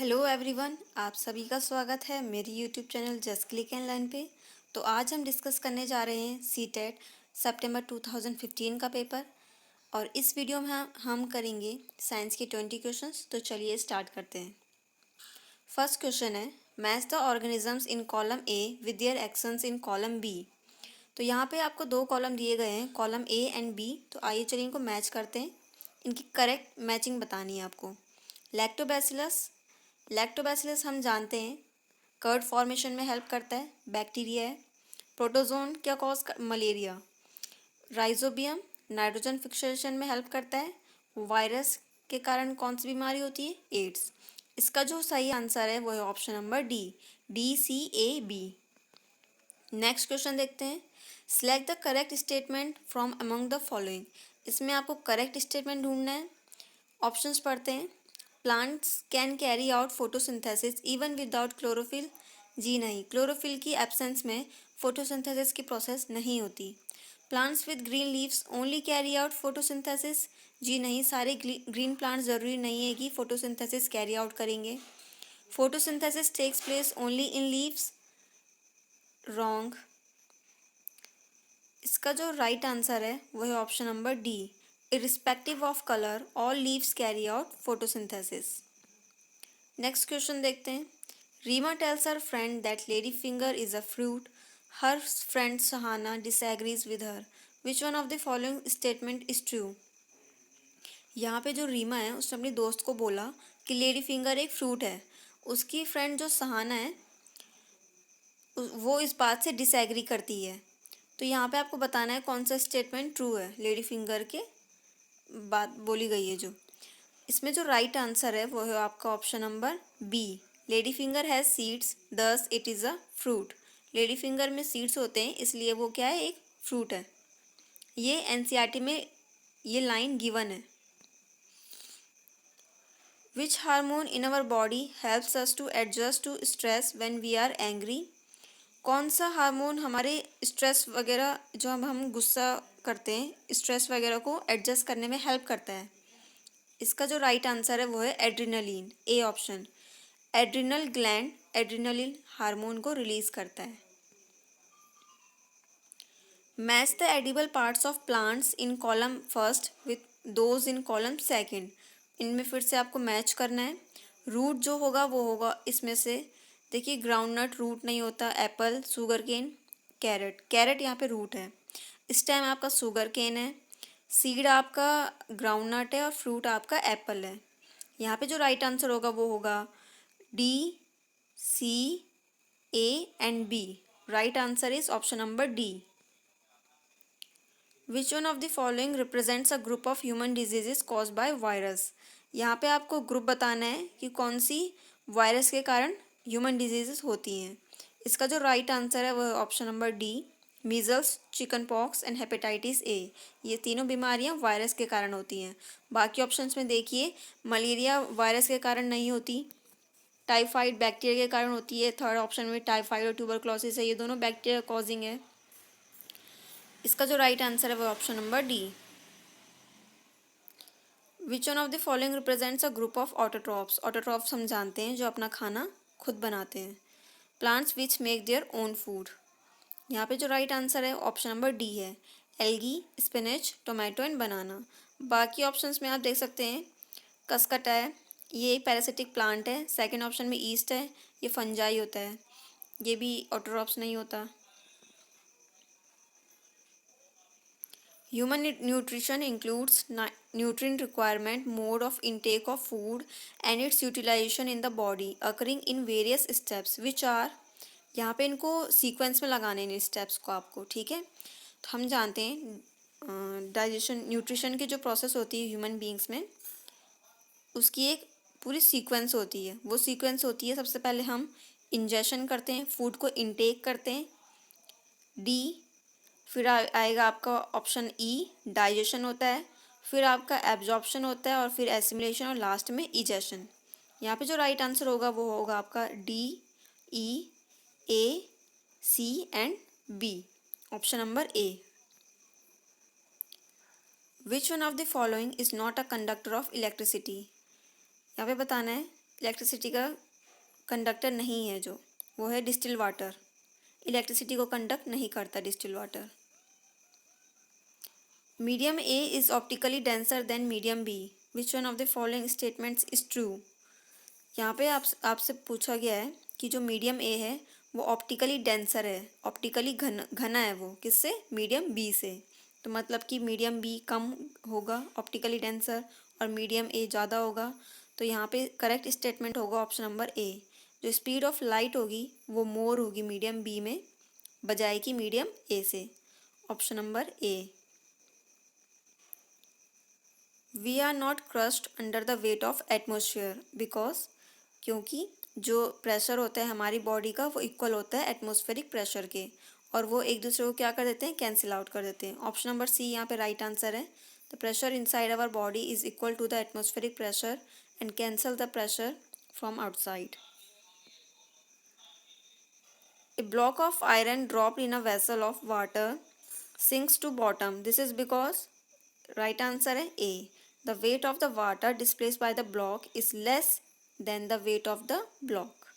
Hello everyone, आप सभी का स्वागत है मेरी YouTube channel just click and learn पे। तो आज हम डिस्कस करने जा रहे हैं सीटेट सितंबर 2015 का पेपर। और इस वीडियो में हम करेंगे साइंस के 20 क्वेश्चंस। तो चलिए स्टार्ट करते हैं। फर्स्ट क्वेश्चन है, match the organisms in column A with their actions in column B. तो यहाँ पे आपको दो कॉलम दिए गए हैं, कॉलम ए एंड बी। तो आइए चलिए इनको मैच करते हैं। इनकी करेक्ट मैचिंग बतानी है आपको। लैक्टोबैसिलस हम जानते हैं कर्ड फॉर्मेशन में हेल्प करता है, बैक्टीरिया है। प्रोटोजोन क्या cause malaria. Rhizobium nitrogen fixation में हेल्प करता है। वायरस के कारण कौन सी बीमारी होती है, एड्स। इसका जो सही आंसर है वो है option number DCAB। Next question देखते हैं। Select the correct statement from among the following. इसमें आपको करेक्ट स्टेटमेंट ढूंढना है। ऑप्शंस पढ़ते हैं। Plants can carry out photosynthesis even without chlorophyll. जी नहीं, क्लोरोफिल की एब्सेंस में फोटोसिंथेसिस की प्रोसेस नहीं होती। Plants with green leaves only carry out photosynthesis. जी नहीं, सारे ग्रीन प्लांट्स ज़रूरी नहीं है कि फोटोसिंथेसिस कैरी आउट करेंगे। Photosynthesis takes place only in leaves. Wrong. इसका जो राइट आंसर है वो है option number D. Irrespective of colour all leaves carry out photosynthesis. Next question देखते हैं। Reema tells her friend that lady finger is a fruit. Her friend Sahana disagrees with her. Which one of the following statement is true. यहाँ पे जो रीमा है उसने अपनी दोस्त को बोला कि लेडी फिंगर एक फ्रूट है। उसकी फ्रेंड जो सहाना है वो इस बात से डिसएग्री करती है। तो यहाँ पे आपको बताना है कौन सा स्टेटमेंट ट्रू है, लेडी फिंगर के बात बोली गई है जो। इसमें जो राइट आंसर है वो है आपका option number B. Lady finger has seeds thus it is a fruit. Lady finger में सीड्स होते हैं इसलिए वो क्या है, एक फ्रूट है। ये एनसीईआरटी में ये लाइन गिवन है। Which hormone in our body helps us to adjust to stress when we are angry. कौन सा हार्मोन हमारे स्ट्रेस वगैरह, जो हम गुस्सा करते हैं, स्ट्रेस वगैरह को एडजस्ट करने में हेल्प करता है। इसका जो राइट आंसर है वो है adrenaline, A option. Adrenal gland adrenaline hormone को रिलीज करता है। Match the edible parts of plants in column first with those in column second. इनमें फिर से आपको मैच करना है। रूट जो होगा वो होगा इसमें से, देखिए ग्राउंडनट रूट नहीं होता, apple, sugarcane, carrot. Carrot यहाँ पे रूट है। स्टेम आपका शुगर केन है। सीड आपका ग्राउंडनट है और फ्रूट आपका एप्पल है। यहाँ पे जो राइट आंसर होगा वो होगा DCA and B। Right answer is option number D. Which one of the following represents a group of human diseases cause by virus. यहाँ पे आपको ग्रुप बताना है कि कौन सी वायरस के कारण ह्यूमन डिजीजेस होती हैं। इसका जो राइट आंसर है वो है option number D. Measles, chicken pox and hepatitis A. ये तीनों बीमारियाँ वायरस के कारण होती हैं। बाकी ऑप्शंस में देखिए, मलेरिया वायरस के कारण नहीं होती, टाइफाइड बैक्टीरिया के कारण होती है। थर्ड ऑप्शन में टाइफाइड और ट्यूबरक्लोसिस है, ये दोनों बैक्टीरिया कॉजिंग है। इसका जो राइट आंसर है वो option number D. Which one of the following represents a group of autotrophs. Autotrophs हम जानते हैं जो अपना खाना खुद बनाते हैं। Plants which make their own food. यहाँ पे जो राइट आंसर है ऑप्शन नंबर डी है। एल्गी, स्पिनच, टोमेटो एंड बनाना। बाकी ऑप्शंस में आप देख सकते हैं, कसकट है, ये एक पैरासिटिक प्लांट है। सेकंड ऑप्शन में ईस्ट है, ये फंजाई होता है, ये भी ऑटोट्रॉप्स नहीं होता। Human nutrition includes nutrient requirement, mode of intake of food, and its utilization in the body, occurring in various steps, which are। यहाँ पे इनको सीक्वेंस में लगाने इन स्टेप्स को आपको, ठीक है। तो हम जानते हैं डाइजेशन, न्यूट्रिशन की जो प्रोसेस होती है ह्यूमन बींग्स में, उसकी एक पूरी सीक्वेंस होती है। वो सीक्वेंस होती है, सबसे पहले हम इंजेशन करते हैं, फूड को इनटेक करते हैं, डी। फिर आएगा आपका ऑप्शन ई, डाइजेशन होता है। फिर आपका एब्जॉर्प्शन होता है और फिर एसिमिलेशन और लास्ट में इजेशन। यहाँ पे जो राइट आंसर होगा वो होगा आपका DEAC&B, option number A. Which one of the following is not a conductor of electricity. यहाँ पे बताना है इलेक्ट्रिसिटी का कंडक्टर नहीं है जो, वो है डिस्टिल वाटर। इलेक्ट्रिसिटी को कंडक्ट नहीं करता distil water. Medium A is optically denser than medium B, which one of the following statements is true. यहाँ पे आपसे पूछा गया है कि जो मीडियम ए है वो ऑप्टिकली डेंसर है, ऑप्टिकली घना है वो, किससे? मीडियम बी से। तो मतलब कि मीडियम बी कम होगा ऑप्टिकली डेंसर और मीडियम ए ज़्यादा होगा। तो यहाँ पे करेक्ट स्टेटमेंट होगा ऑप्शन नंबर ए। जो स्पीड ऑफ लाइट होगी वो मोर होगी मीडियम बी में बजाय कि मीडियम ए से। Option number A. We are not crushed under the weight of atmosphere because, क्योंकि जो प्रेशर होता है हमारी बॉडी का वो इक्वल होता है एटमॉस्फेरिक प्रेशर के, और वो एक दूसरे को क्या कर देते हैं? कैंसिल आउट कर देते हैं। ऑप्शन नंबर सी यहाँ पे राइट आंसर है। The pressure inside our body is equal to the atmospheric pressure and cancel the pressure from outside. A block of iron dropped in a vessel of water sinks to bottom. This is because right answer है A. The weight of the water displaced by the block is less than the weight of the block.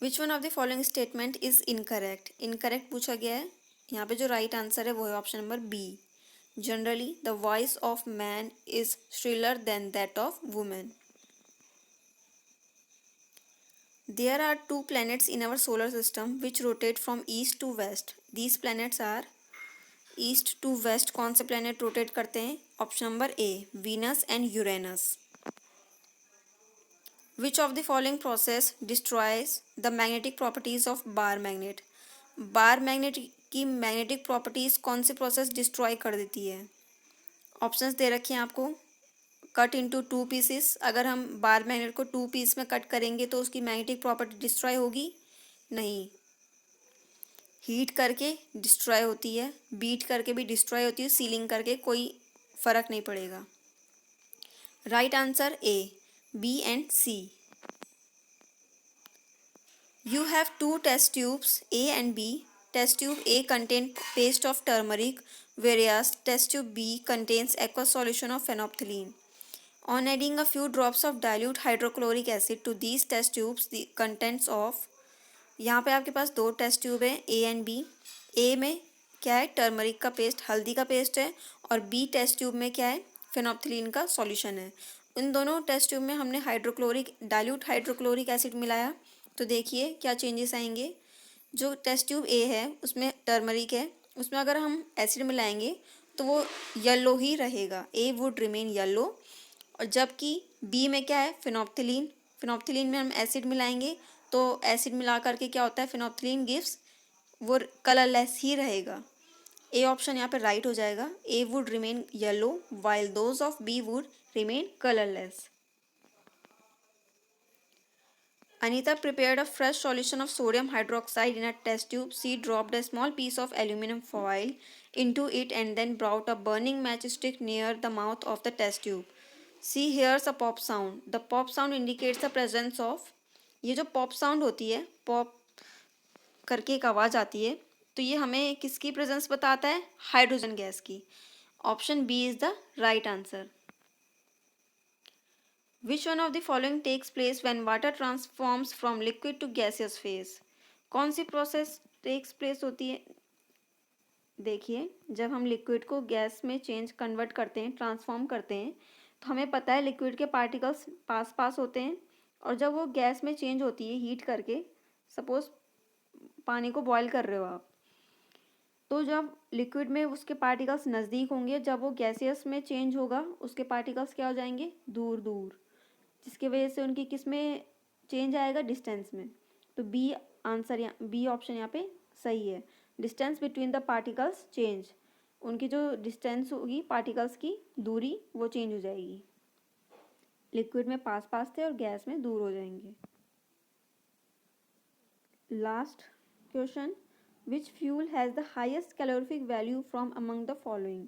Which one of the following statement is incorrect? Incorrect पूछा गया है। यहाँ पे जो right answer है वो है option number B. Generally, the voice of man is shriller than that of woman. There are two planets in our solar system which rotate from east to west. These planets are east to west. कौन से planet rotate करते हैं? Option number A Venus and Uranus. Which of the following process destroys the magnetic properties of bar magnet. Bar magnet की magnetic properties कौन सी process destroy कर देती है? ऑप्शंस दे रखे हैं आपको। कट इनटू टू पीसेस, अगर हम बार मैग्नेट को टू पीस में कट करेंगे तो उसकी मैग्नेटिक प्रॉपर्टी डिस्ट्रॉय होगी? नहीं। हीट करके डिस्ट्रॉय होती है, बीट करके भी डिस्ट्रॉय होती है, सीलिंग करके कोई फर्क नहीं पड़ेगा। Right answer A, B and C. You have two test tubes A and B. Test tube A contain paste of turmeric whereas test tube B contains aqueous solution of phenolphthalein. On adding a few drops of dilute hydrochloric acid to these test tubes, the contents of, यहाँ पे आपके पास दो test tube है ए and B. ए में क्या है? Turmeric का paste, हल्दी का पेस्ट है, और बी टेस्ट ट्यूब में क्या है? फेनोप्थलीन का सॉल्यूशन है। इन दोनों टेस्ट ट्यूब में हमने डाइल्यूट हाइड्रोक्लोरिक एसिड मिलाया, तो देखिए क्या चेंजेस आएंगे। जो टेस्ट ट्यूब ए है उसमें टर्मरिक है, उसमें अगर हम एसिड मिलाएंगे तो वो येलो ही रहेगा, ए वुड रिमेन येलो। और जबकि बी में क्या है? फिनोप्थलीन में हम एसिड मिलाएंगे तो एसिड मिला करके क्या होता है? फिनोप्थलीन गिव्स, वो कलरलेस ही रहेगा। ए ऑप्शन यहाँ पे राइट हो जाएगा। A would remain yellow while those of B would remain colourless. Anita prepared a fresh solution of sodium hydroxide in a test tube. She dropped a small piece of aluminum foil into it and then brought a burning matchstick near the mouth of the test tube. She hears a pop sound. The pop sound indicates the presence of, ये जो pop sound होती है, pop करके एक आवाज़ आती है, तो ये हमें किसकी प्रेजेंस बताता है? हाइड्रोजन गैस की। Option B is the right answer. Which one of the following takes place when water transforms from liquid to gaseous phase? कौन सी प्रोसेस टेक्स प्लेस होती है? देखिए, जब हम लिक्विड को गैस में कन्वर्ट करते हैं, ट्रांसफॉर्म करते हैं, तो हमें पता है लिक्विड के पार्टिकल्स पास होते हैं, और जब वो गैस में चेंज होती है हीट करके, सपोज पानी को बॉयल कर रहे हो आप, तो जब लिक्विड में उसके पार्टिकल्स नज़दीक होंगे, जब वो गैसियस में चेंज होगा उसके पार्टिकल्स क्या हो जाएंगे? दूर दूर, जिसकी वजह से उनकी किस में चेंज आएगा? डिस्टेंस में। तो बी आंसर, बी ऑप्शन यहाँ पे सही है। Distance between the particles change, उनकी जो डिस्टेंस होगी पार्टिकल्स की दूरी वो चेंज हो जाएगी। लिक्विड में पास थे और गैस में दूर हो जाएंगे। Last question, which fuel has the highest calorific value from among the following.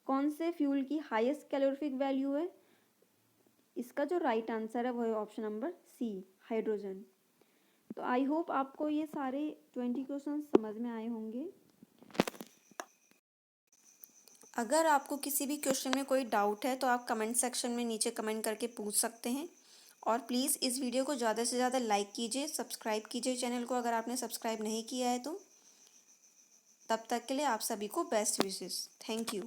कौन से फ्यूल की हाइएस्ट कैलोरीफिक वैल्यू है? इसका जो राइट आंसर है वो है ऑप्शन नंबर सी, हाइड्रोजन। तो आई होप आपको ये सारे 20 क्वेश्चन समझ में आए होंगे। अगर आपको किसी भी क्वेश्चन में कोई डाउट है तो आप कमेंट सेक्शन में नीचे कमेंट करके पूछ सकते हैं। और प्लीज़ इस वीडियो को ज़्यादा से ज़्यादा लाइक कीजिए, सब्सक्राइब कीजिए चैनल को अगर आपने सब्सक्राइब नहीं किया है तो। तब तक के लिए आप सभी को बेस्ट विशेस। Thank you.